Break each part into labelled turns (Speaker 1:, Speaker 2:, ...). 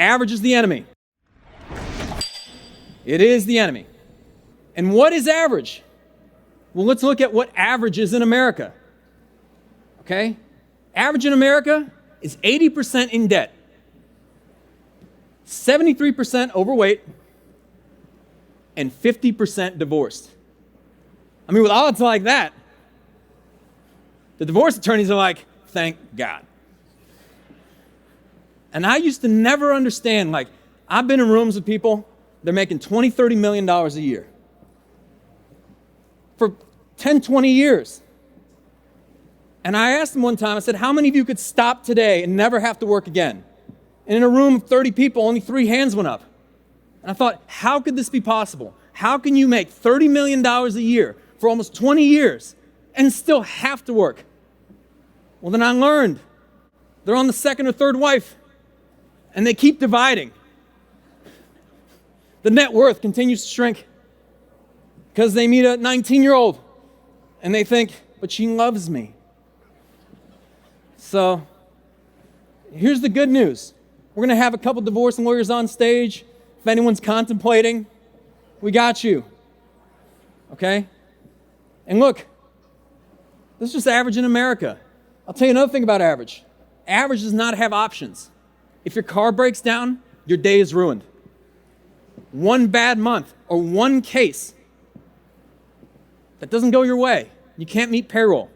Speaker 1: Average is the enemy. It is the enemy. And what is average? Well, let's look at what average is in America. Okay? Average in America is 80% in debt, 73% overweight, and 50% divorced. I mean, with odds like that, the divorce attorneys are like, thank God. And I used to never understand, like, I've been in rooms with people, they're making $20, $30 million a year for 10, 20 years. And I asked them one time, I said, how many of you could stop today and never have to work again? And in a room of 30 people, only 3 hands went up. And I thought, how could this be possible? How can you make $30 million a year for almost 20 years and still have to work? Well, then I learned they're on the second or third wife, and they keep dividing. The net worth continues to shrink because they meet a 19-year-old and they think, but she loves me. So here's the good news. We're going to have a couple divorce lawyers on stage. If anyone's contemplating, we got you. Okay? And look, this is just average in America. I'll tell you another thing about average. Average does not have options. If your car breaks down, your day is ruined. One bad month or one case that doesn't go your way, you can't meet payroll.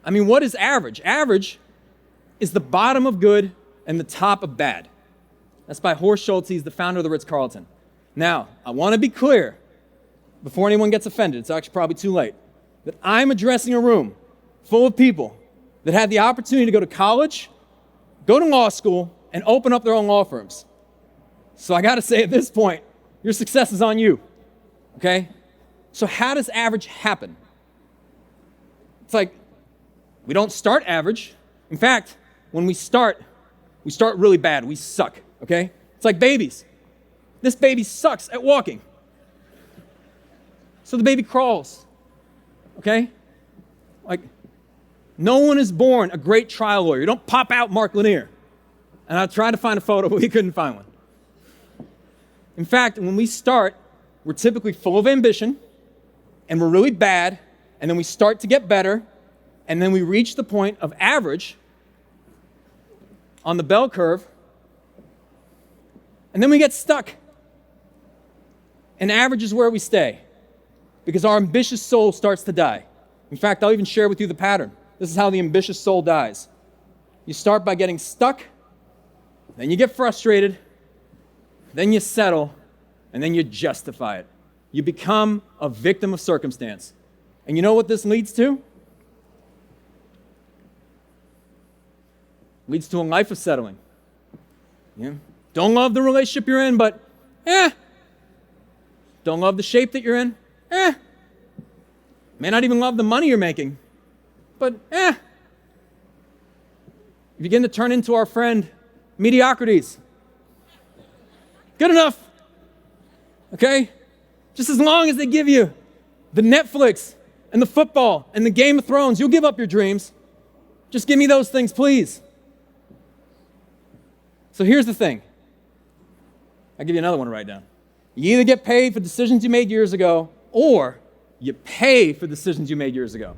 Speaker 1: I mean, what is average? Average is the bottom of good and the top of bad. That's by Horst Schulze. He's the founder of the Ritz-Carlton. Now, I want to be clear before anyone gets offended. It's actually probably too late. That I'm addressing a room full of people that had the opportunity to go to college, go to law school, and open up their own law firms. So I got to say at this point, your success is on you. Okay? So how does average happen? It's like, we don't start average. In fact, when we start really bad. We suck, okay? It's like babies. This baby sucks at walking. So the baby crawls, okay? Like, no one is born a great trial lawyer. You don't pop out Mark Lanier. And I tried to find a photo, but we couldn't find one. In fact, when we start, we're typically full of ambition, and we're really bad, and then we start to get better, and then we reach the point of average on the bell curve, and then we get stuck. And average is where we stay, because our ambitious soul starts to die. In fact, I'll even share with you the pattern. This is how the ambitious soul dies. You start by getting stuck, then you get frustrated, then you settle, and then you justify it. You become a victim of circumstance. And you know what this leads to? Leads to a life of settling. Yeah. Don't love the relationship you're in, but don't love the shape that you're in. May not even love the money you're making, but You begin to turn into our friend mediocrities. Good enough. Okay? Just as long as they give you the Netflix and the football and the Game of Thrones, you'll give up your dreams. Just give me those things, please. So here's the thing. I'll give you another one to write down. You either get paid for decisions you made years ago, or you pay for decisions you made years ago.